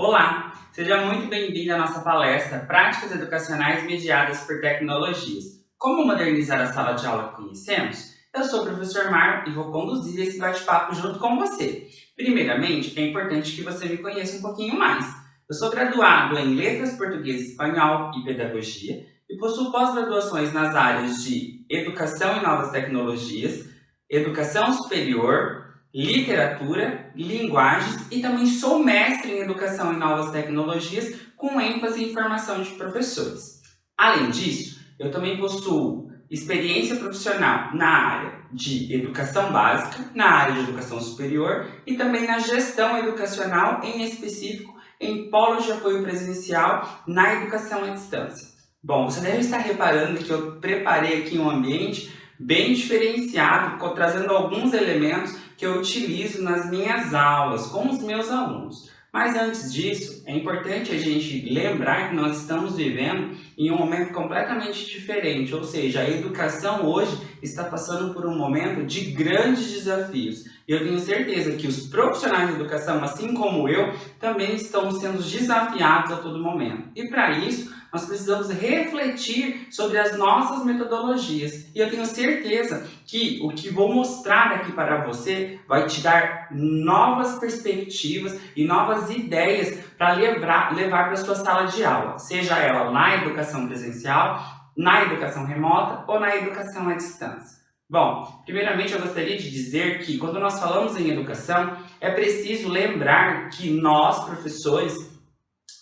Olá, seja muito bem-vindo à nossa palestra Práticas Educacionais Mediadas por Tecnologias. Como modernizar a sala de aula que conhecemos? Eu sou o professor Mar e vou conduzir esse bate-papo junto com você. Primeiramente, é importante que você me conheça um pouquinho mais. Eu sou graduado em Letras Português e Espanhol e Pedagogia e possuo pós-graduações nas áreas de Educação e Novas Tecnologias, Educação Superior, Literatura, Linguagens e também sou mestre em Educação e Novas Tecnologias com ênfase em formação de professores. Além disso, eu também possuo experiência profissional na área de Educação Básica, na área de Educação Superior e também na Gestão Educacional, em específico em polos de apoio presencial na Educação à Distância. Bom, você deve estar reparando que eu preparei aqui um ambiente bem diferenciado, trazendo alguns elementos que eu utilizo nas minhas aulas com os meus alunos. Mas antes disso, é importante a gente lembrar que nós estamos vivendo em um momento completamente diferente, ou seja, a educação hoje está passando por um momento de grandes desafios. E eu tenho certeza que os profissionais de educação, assim como eu, também estão sendo desafiados a todo momento. E para isso, nós precisamos refletir sobre as nossas metodologias. E eu tenho certeza que o que vou mostrar aqui para você vai te dar novas perspectivas e novas ideias para levar para a sua sala de aula, seja ela na educação presencial, na educação remota ou na educação à distância. Bom, primeiramente eu gostaria de dizer que quando nós falamos em educação, é preciso lembrar que nós, professores,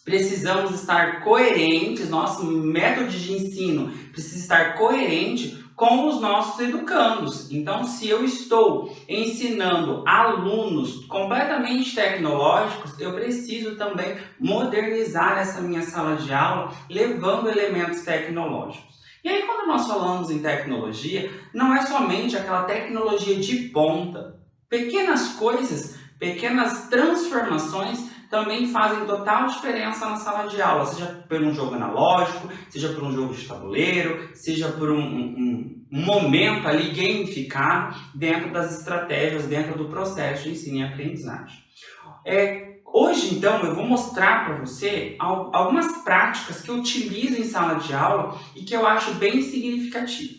precisamos estar coerentes, nosso método de ensino precisa estar coerente com os nossos educandos. Então, se eu estou ensinando alunos completamente tecnológicos, eu preciso também modernizar essa minha sala de aula, levando elementos tecnológicos. E aí, quando nós falamos em tecnologia, não é somente aquela tecnologia de ponta. Pequenas coisas, pequenas transformações também fazem total diferença na sala de aula, seja por um jogo analógico, seja por um jogo de tabuleiro, seja por um momento ali gamificado dentro das estratégias, dentro do processo de ensino e aprendizagem. Hoje, então, eu vou mostrar para você algumas práticas que eu utilizo em sala de aula e que eu acho bem significativo.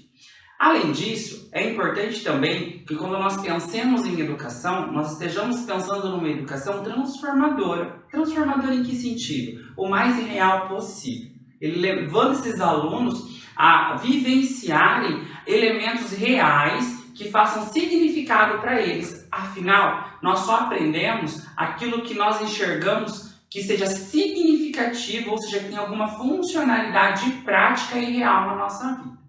Além disso, é importante também que quando nós pensemos em educação, nós estejamos pensando numa educação transformadora. Transformadora em que sentido? O mais real possível. Ele levando esses alunos a vivenciarem elementos reais que façam significado para eles. Afinal, nós só aprendemos aquilo que nós enxergamos que seja significativo, ou seja, que tenha alguma funcionalidade prática e real na nossa vida.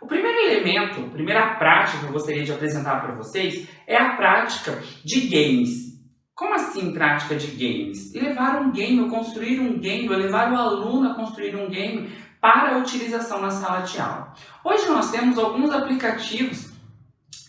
O primeiro elemento, a primeira prática que eu gostaria de apresentar para vocês é a prática de games. Como assim prática de games? Levar um game, ou construir um game, ou levar o aluno a construir um game para a utilização na sala de aula. Hoje nós temos alguns aplicativos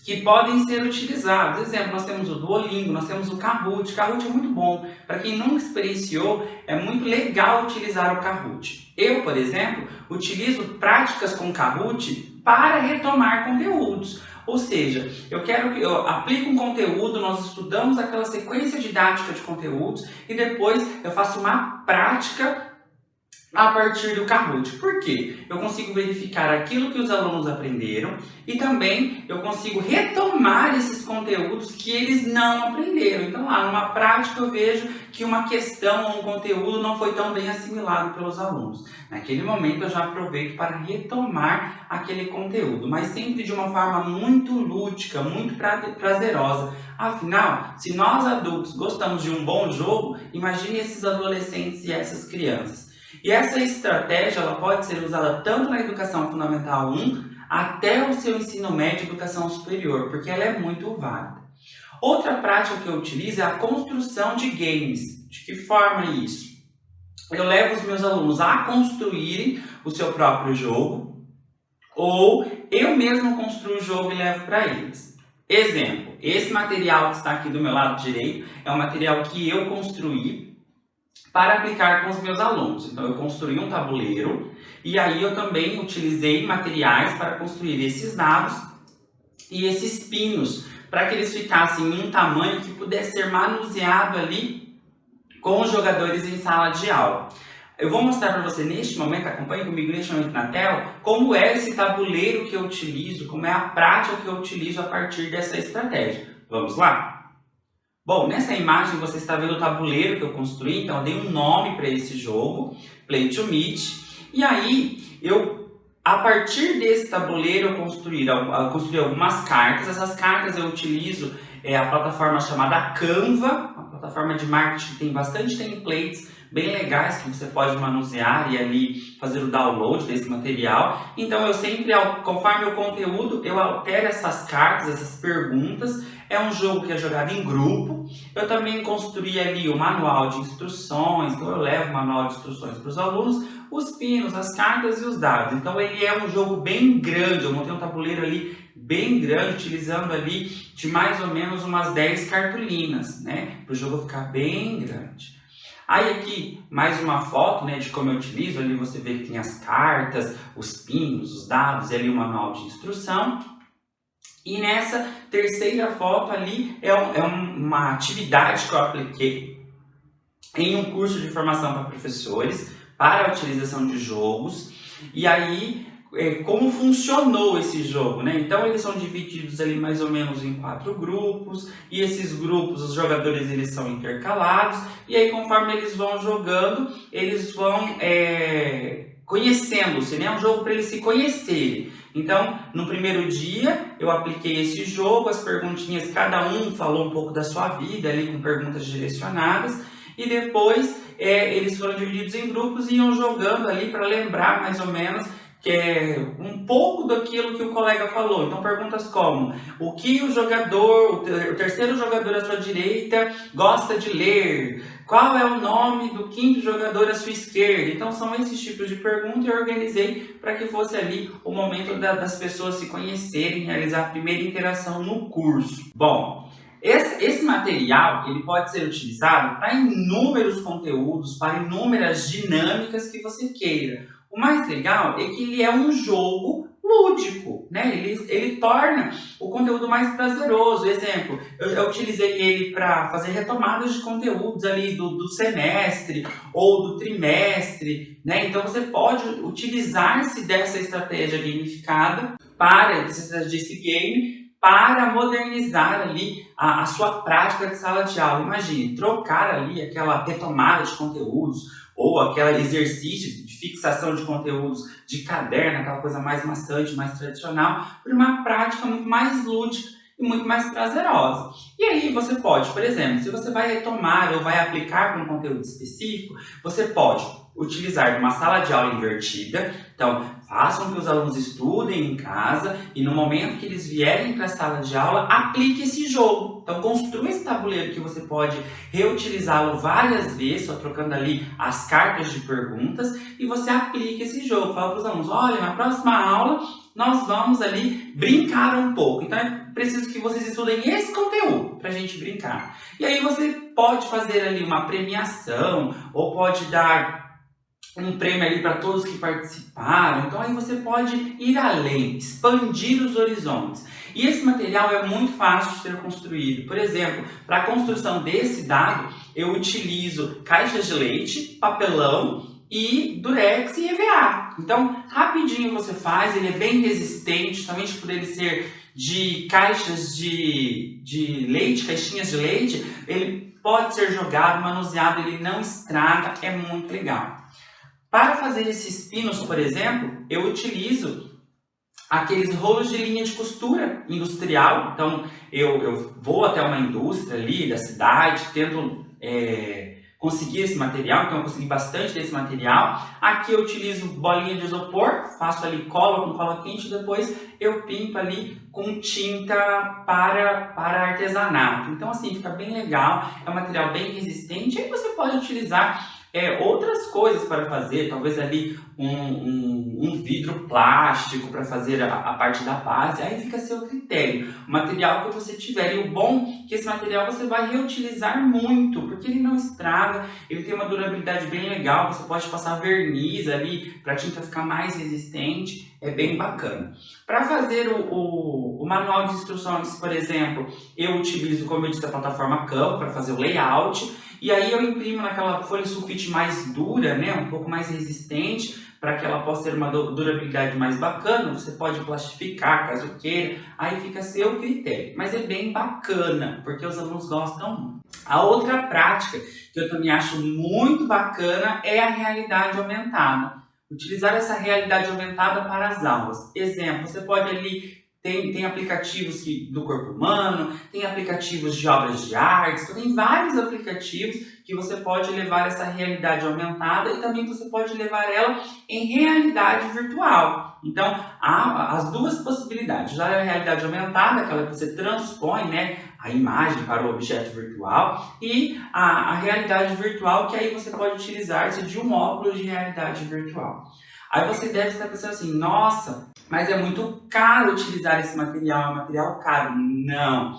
que podem ser utilizados. Por exemplo, nós temos o Duolingo, nós temos o Kahoot. Kahoot é muito bom. Para quem nunca experienciou, é muito legal utilizar o Kahoot. Eu, por exemplo, utilizo práticas com Kahoot para retomar conteúdos. Ou seja, eu aplico um conteúdo, nós estudamos aquela sequência didática de conteúdos e depois eu faço uma prática a partir do Kahoot. Por quê? Eu consigo verificar aquilo que os alunos aprenderam e também eu consigo retomar esses conteúdos que eles não aprenderam. Então, lá numa prática eu vejo que uma questão ou um conteúdo não foi tão bem assimilado pelos alunos. Naquele momento eu já aproveito para retomar aquele conteúdo, mas sempre de uma forma muito lúdica, muito prazerosa. Afinal, se nós adultos gostamos de um bom jogo, imagine esses adolescentes e essas crianças. E essa estratégia ela pode ser usada tanto na educação fundamental 1 até o seu ensino médio e educação superior, porque ela é muito válida. Outra prática que eu utilizo é a construção de games. De que forma é isso? Eu levo os meus alunos a construírem o seu próprio jogo, ou eu mesmo construo o jogo e levo para eles. Exemplo, esse material que está aqui do meu lado direito é um material que eu construí para aplicar com os meus alunos. Então eu construí um tabuleiro e aí eu também utilizei materiais para construir esses dados e esses pinos para que eles ficassem em um tamanho que pudesse ser manuseado ali com os jogadores em sala de aula. Eu vou mostrar para você neste momento, acompanhe comigo neste momento na tela, como é esse tabuleiro que eu utilizo, como é a prática que eu utilizo a partir dessa estratégia. Vamos lá? Bom, nessa imagem você está vendo o tabuleiro que eu construí, então eu dei um nome para esse jogo, Play to Meet, e aí a partir desse tabuleiro eu construí algumas cartas. Essas cartas eu utilizo a plataforma chamada Canva, uma plataforma de marketing que tem bastante templates bem legais que você pode manusear e ali fazer o download desse material. Então eu sempre, conforme o conteúdo, eu altero essas cartas, essas perguntas. É um jogo que é jogado em grupo. Eu também construí ali o manual de instruções, então eu levo o manual de instruções para os alunos, os pinos, as cartas e os dados. Então ele é um jogo bem grande, eu montei um tabuleiro ali bem grande, utilizando ali de mais ou menos umas 10 cartolinas, né? Para o jogo ficar bem grande. Aí aqui, mais uma foto, né, de como eu utilizo, ali você vê que tem as cartas, os pinos, os dados e ali o manual de instrução. E nessa terceira foto ali é uma atividade que eu apliquei em um curso de formação para professores para a utilização de jogos. E aí, como funcionou esse jogo, né? Então eles são divididos ali mais ou menos em 4 grupos, e esses grupos, os jogadores, eles são intercalados, e aí conforme eles vão jogando, eles vão conhecendo-se, né? É um jogo para eles se conhecerem. Então, no primeiro dia, eu apliquei esse jogo, as perguntinhas, cada um falou um pouco da sua vida, ali com perguntas direcionadas, e depois eles foram divididos em grupos e iam jogando ali para lembrar mais ou menos que é um pouco daquilo que o colega falou. Então, perguntas como: o que o terceiro jogador à sua direita gosta de ler? Qual é o nome do quinto jogador à sua esquerda? Então, são esses tipos de perguntas que eu organizei para que fosse ali o momento das pessoas se conhecerem, realizar a primeira interação no curso. Bom, esse material ele pode ser utilizado para inúmeros conteúdos, para inúmeras dinâmicas que você queira. O mais legal é que ele é um jogo lúdico, né? Ele torna o conteúdo mais prazeroso. Exemplo, eu utilizei ele para fazer retomadas de conteúdos ali do semestre ou do trimestre, né? Então você pode utilizar-se dessa estratégia gamificada desse game para modernizar ali a sua prática de sala de aula. Imagine, trocar ali aquela retomada de conteúdos ou aquele exercício de fixação de conteúdos de caderno, aquela coisa mais maçante, mais tradicional, por uma prática muito mais lúdica e muito mais prazerosa. E aí você pode, por exemplo, se você vai retomar ou vai aplicar para um conteúdo específico, você pode utilizar uma sala de aula invertida. Então, façam que os alunos estudem em casa e no momento que eles vierem para a sala de aula, aplique esse jogo. Então, construa esse tabuleiro que você pode reutilizá-lo várias vezes, só trocando ali as cartas de perguntas, e você aplica esse jogo. Fala para os alunos: olha, na próxima aula nós vamos ali brincar um pouco. Então, é preciso que vocês estudem esse conteúdo para a gente brincar. E aí você pode fazer ali uma premiação ou pode dar um prêmio ali para todos que participaram. Então aí você pode ir além, expandir os horizontes. E esse material é muito fácil de ser construído. Por exemplo, para a construção desse dado, eu utilizo caixas de leite, papelão e durex e EVA. Então, rapidinho você faz, ele é bem resistente, justamente por ele ser de caixas de leite, caixinhas de leite, ele pode ser jogado, manuseado, ele não estraga, é muito legal. Para fazer esses pinos, por exemplo, eu utilizo aqueles rolos de linha de costura industrial. Então, eu vou até uma indústria ali da cidade, tento conseguir esse material, então eu consegui bastante desse material. Aqui eu utilizo bolinha de isopor, faço ali cola com cola quente, depois eu pinto ali com tinta para artesanato. Então assim, fica bem legal, é um material bem resistente, e aí você pode utilizar outras coisas para fazer, talvez ali um vidro plástico para fazer a parte da base, aí fica a seu critério. O material que você tiver, e o bom é que esse material você vai reutilizar muito, porque ele não estraga, ele tem uma durabilidade bem legal, você pode passar verniz ali para a tinta ficar mais resistente, é bem bacana. Para fazer o manual de instruções, por exemplo, eu utilizo, como eu disse, a plataforma Canva para fazer o layout. E aí eu imprimo naquela folha sulfite mais dura, né, um pouco mais resistente, para que ela possa ter uma durabilidade mais bacana. Você pode plastificar, caso queira, aí fica a seu critério. Mas é bem bacana, porque os alunos gostam muito. A outra prática que eu também acho muito bacana é a realidade aumentada. Utilizar essa realidade aumentada para as aulas. Exemplo, você pode ali tem aplicativos do corpo humano, tem aplicativos de obras de arte, então tem vários aplicativos que você pode levar essa realidade aumentada e também você pode levar ela em realidade virtual. Então, há as duas possibilidades. Usar a realidade aumentada, aquela que você transpõe, né, a imagem para o objeto virtual, e a realidade virtual, que aí você pode utilizar-se de um óculos de realidade virtual. Aí você deve estar pensando assim, nossa, mas é muito caro utilizar esse material, é um material caro. Não.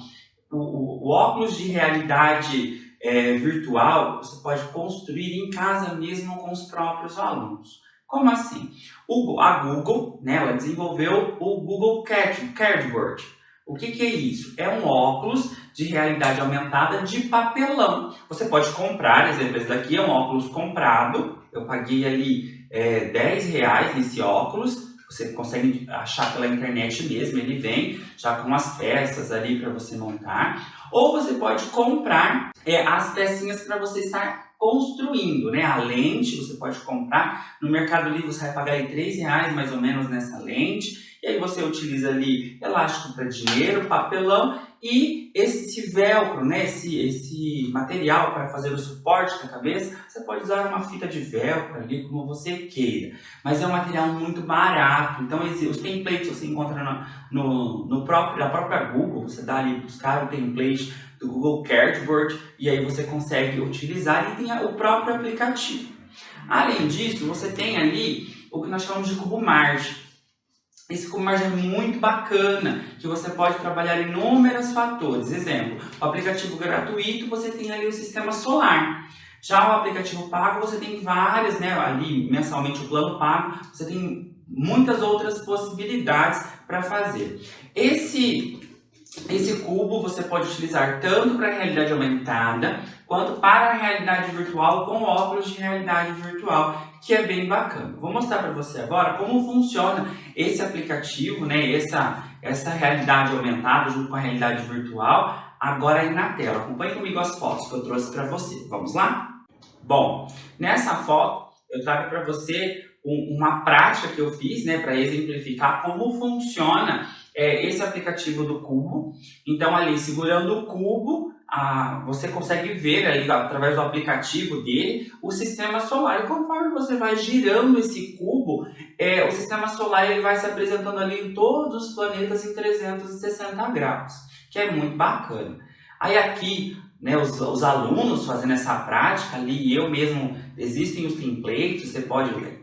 O óculos de realidade virtual você pode construir em casa mesmo com os próprios alunos. Como assim? A Google, né, ela desenvolveu o Google Cardboard. O que é isso? É um óculos de realidade aumentada de papelão. Você pode comprar, exemplo, esse daqui é um óculos comprado. Eu paguei ali R$10 nesse óculos. Você consegue achar pela internet mesmo, ele vem já com as peças ali para você montar. Ou você pode comprar as pecinhas para você estar construindo, né? A lente você pode comprar, no Mercado Livre você vai pagar aí R$3 mais ou menos nessa lente. E aí você utiliza ali elástico para dinheiro, papelão e esse velcro, né? Esse material para fazer o suporte da cabeça. Você pode usar uma fita de velcro ali como você queira, mas é um material muito barato. Então os templates você encontra na própria Google, você dá ali buscar o template do Google Cardboard e aí você consegue utilizar e tem o próprio aplicativo. Além disso, você tem ali o que nós chamamos de cubo margem. Esse cubo margem é muito bacana, que você pode trabalhar inúmeros fatores. Exemplo, o aplicativo gratuito você tem ali o sistema solar. Já o aplicativo pago você tem várias, né, ali mensalmente o plano pago, você tem muitas outras possibilidades para fazer. Esse cubo você pode utilizar tanto para a realidade aumentada, quanto para a realidade virtual com óculos de realidade virtual, que é bem bacana. Vou mostrar para você agora como funciona esse aplicativo, né, essa realidade aumentada junto com a realidade virtual, agora aí na tela. Acompanhe comigo as fotos que eu trouxe para você. Vamos lá? Bom, nessa foto eu trago para você uma prática que eu fiz, né, para exemplificar como funciona esse aplicativo do cubo. Então ali, segurando o cubo, você consegue ver ali, através do aplicativo dele, o sistema solar. E conforme você vai girando esse cubo, o sistema solar ele vai se apresentando ali em todos os planetas em 360 graus, que é muito bacana. Aí aqui, né, os alunos fazendo essa prática ali, eu mesmo, existem os templates,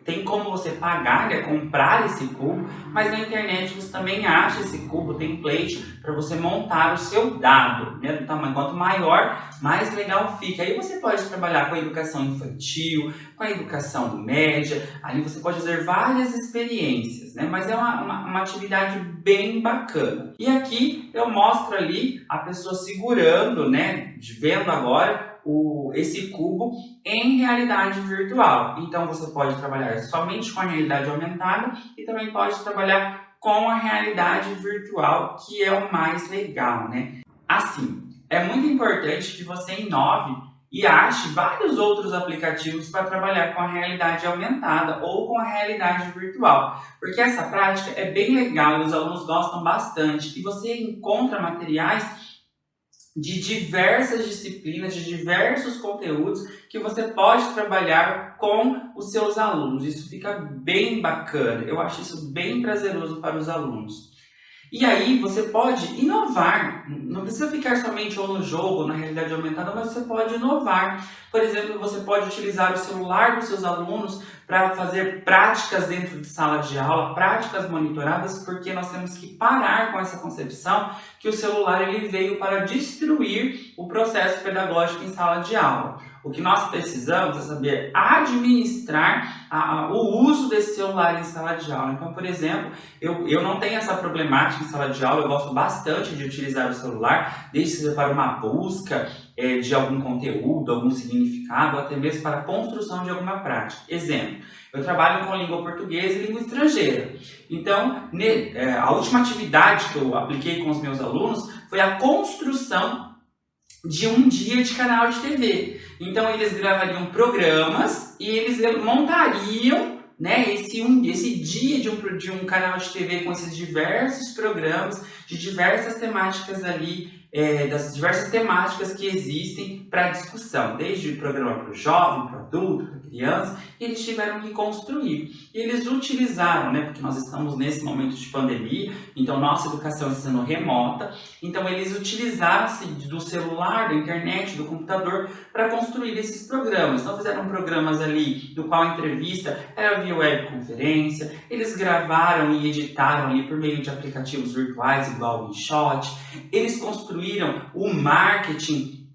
tem como você pagar, né, comprar esse cubo, mas na internet você também acha esse cubo template para você montar o seu dado, né, do tamanho. Quanto maior, mais legal fica. Aí você pode trabalhar com a educação infantil, com a educação média, ali você pode fazer várias experiências, né, mas é uma atividade bem bacana. E aqui eu mostro ali a pessoa segurando, né, vendo agora esse cubo em realidade virtual. Então você pode trabalhar somente com a realidade aumentada e também pode trabalhar com a realidade virtual, que é o mais legal, né? Assim, é muito importante que você inove e ache vários outros aplicativos para trabalhar com a realidade aumentada ou com a realidade virtual, porque essa prática é bem legal e os alunos gostam bastante e você encontra materiais de diversas disciplinas, de diversos conteúdos que você pode trabalhar com os seus alunos. Isso fica bem bacana, eu acho isso bem prazeroso para os alunos. E aí você pode inovar, não precisa ficar somente ou no jogo, ou na realidade aumentada, mas você pode inovar. Por exemplo, você pode utilizar o celular dos seus alunos para fazer práticas dentro de sala de aula, práticas monitoradas, porque nós temos que parar com essa concepção que o celular ele veio para destruir o processo pedagógico em sala de aula. O que nós precisamos é saber administrar o uso desse celular em sala de aula. Então, por exemplo, eu não tenho essa problemática em sala de aula, eu gosto bastante de utilizar o celular, desde que seja para uma busca de algum conteúdo, algum significado, ou até mesmo para a construção de alguma prática. Exemplo, eu trabalho com língua portuguesa e língua estrangeira. Então, a última atividade que eu apliquei com os meus alunos foi a construção de um dia de canal de TV. Então eles gravariam programas e eles montariam, né, esse dia de um canal de TV com esses diversos programas de diversas temáticas ali, das diversas temáticas que existem para discussão, desde o programa para o jovem, para o adulto, para a criança, e eles tiveram que construir. E eles utilizaram, né, porque nós estamos nesse momento de pandemia, então nossa educação está sendo remota, então eles utilizaram-se do celular, da internet, do computador para construir esses programas. Então fizeram programas ali, do qual a entrevista era via webconferência, eles gravaram e editaram ali por meio de aplicativos virtuais, igual o InShot, eles construíram o marketing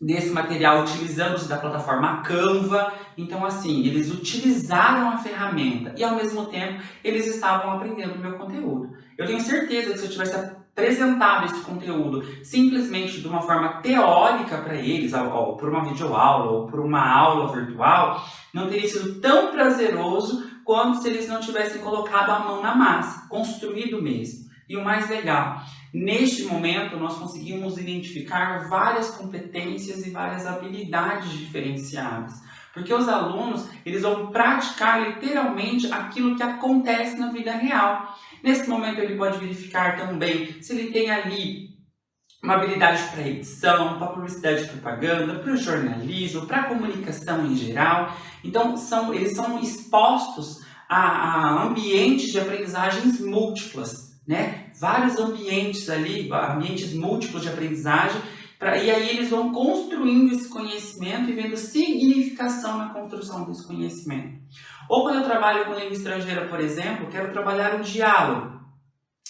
desse material utilizando-se da plataforma Canva. Então, assim, eles utilizaram a ferramenta e, ao mesmo tempo, eles estavam aprendendo o meu conteúdo. Eu tenho certeza que se eu tivesse apresentado esse conteúdo simplesmente de uma forma teórica para eles, por uma videoaula ou por uma aula virtual, não teria sido tão prazeroso quanto se eles não tivessem colocado a mão na massa, construído mesmo. E o mais legal, neste momento nós conseguimos identificar várias competências e várias habilidades diferenciadas. Porque os alunos, eles vão praticar literalmente aquilo que acontece na vida real. Nesse momento ele pode verificar também se ele tem ali uma habilidade para edição, para publicidade e propaganda, para o jornalismo, para a comunicação em geral. Então eles são expostos a ambientes de aprendizagens múltiplas, né? Vários ambientes ali, ambientes múltiplos de aprendizagem, e aí eles vão construindo esse conhecimento e vendo significação na construção desse conhecimento. Ou quando eu trabalho com língua estrangeira, por exemplo, quero trabalhar um diálogo.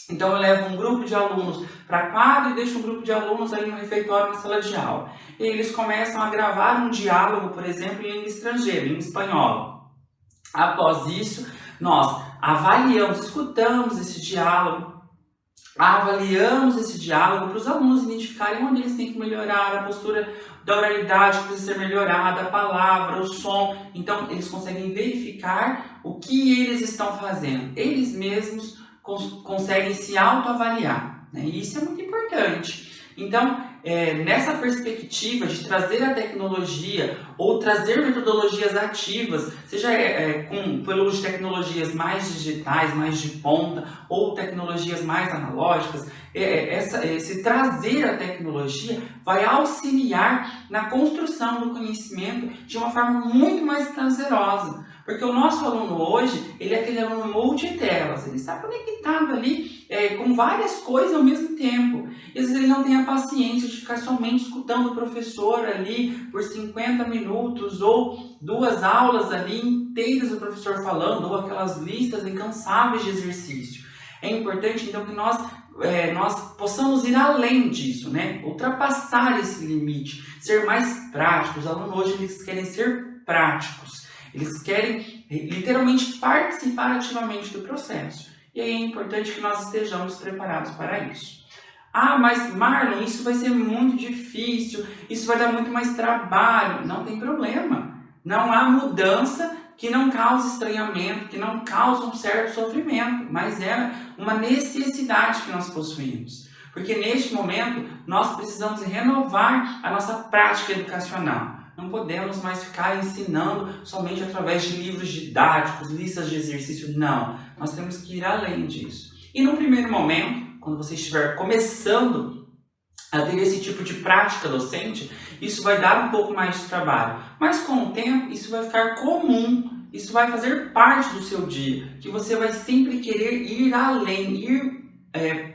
Então eu levo um grupo de alunos para a quadra e deixo um grupo de alunos ali no refeitório, na sala de aula. E eles começam a gravar um diálogo, por exemplo, em língua estrangeira, em espanhol. Após isso, nós avaliamos, escutamos esse diálogo, avaliamos esse diálogo para os alunos identificarem onde eles têm que melhorar, a postura da oralidade que precisa ser melhorada, a palavra, o som. Então, eles conseguem verificar o que eles estão fazendo. Eles mesmos conseguem se autoavaliar, né? E isso é muito importante. Então, nessa perspectiva de trazer a tecnologia ou trazer metodologias ativas, seja pelo uso de tecnologias mais digitais, mais de ponta, ou tecnologias mais analógicas, esse trazer a tecnologia vai auxiliar na construção do conhecimento de uma forma muito mais prazerosa. Porque o nosso aluno hoje, ele é aquele aluno multitelas, ele está conectado ali com várias coisas ao mesmo tempo. E às vezes ele não tem a paciência de ficar somente escutando o professor ali por 50 minutos ou 2 aulas ali inteiras do professor falando, ou aquelas listas incansáveis de exercício. É importante então que nós possamos ir além disso, né? Ultrapassar esse limite, ser mais práticos. Os alunos hoje eles querem ser práticos. Eles querem literalmente participar ativamente do processo. E aí é importante que nós estejamos preparados para isso. Ah, mas Marlon, isso vai ser muito difícil, isso vai dar muito mais trabalho. Não tem problema. Não há mudança que não cause estranhamento, que não cause um certo sofrimento, mas é uma necessidade que nós possuímos. Porque neste momento nós precisamos renovar a nossa prática educacional. Não podemos mais ficar ensinando somente através de livros didáticos, listas de exercício. Não, nós temos que ir além disso. E no primeiro momento, quando você estiver começando a ter esse tipo de prática docente, isso vai dar um pouco mais de trabalho. Mas com o tempo, isso vai ficar comum, isso vai fazer parte do seu dia, que você vai sempre querer ir além, ir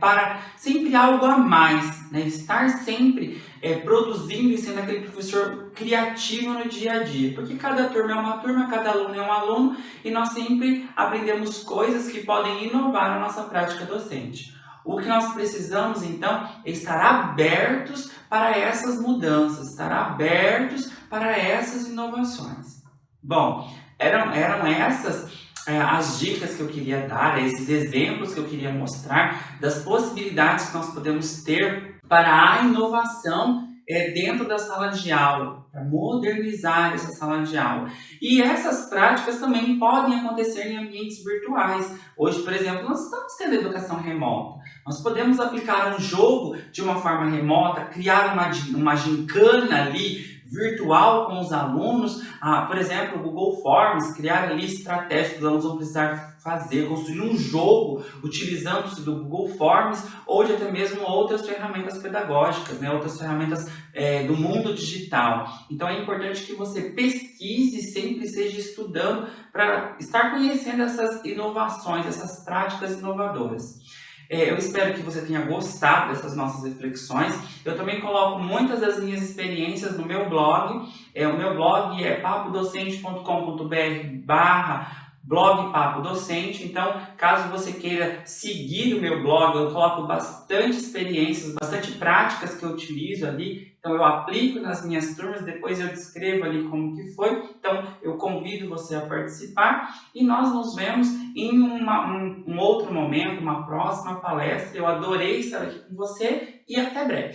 para sempre algo a mais, né? Estar sempre produzindo e sendo aquele professor criativo no dia a dia, porque cada turma é uma turma, cada aluno é um aluno e nós sempre aprendemos coisas que podem inovar a nossa prática docente. O que nós precisamos, então, é estar abertos para essas mudanças, estar abertos para essas inovações. Bom, eram essas as dicas que eu queria dar, esses exemplos que eu queria mostrar das possibilidades que nós podemos ter para a inovação dentro da sala de aula, para modernizar essa sala de aula. E essas práticas também podem acontecer em ambientes virtuais. Hoje, por exemplo, nós estamos tendo educação remota. Nós podemos aplicar um jogo de uma forma remota, criar uma gincana ali virtual com os alunos, por exemplo, o Google Forms, criar ali estratégias que os alunos vão precisar fazer, construir um jogo utilizando-se do Google Forms ou de até mesmo outras ferramentas pedagógicas, né? Outras ferramentas do mundo digital. Então é importante que você pesquise e sempre esteja estudando para estar conhecendo essas inovações, essas práticas inovadoras. Eu espero que você tenha gostado dessas nossas reflexões. Eu também coloco muitas das minhas experiências no meu blog. O meu blog é papodocente.com.br/blog Papo Docente. Então, caso você queira seguir o meu blog, eu coloco bastante experiências, bastante práticas que eu utilizo ali. Então, eu aplico nas minhas turmas, depois eu descrevo ali como que foi. Então, eu convido você a participar e nós nos vemos em um outro momento, uma próxima palestra. Eu adorei estar aqui com você e até breve.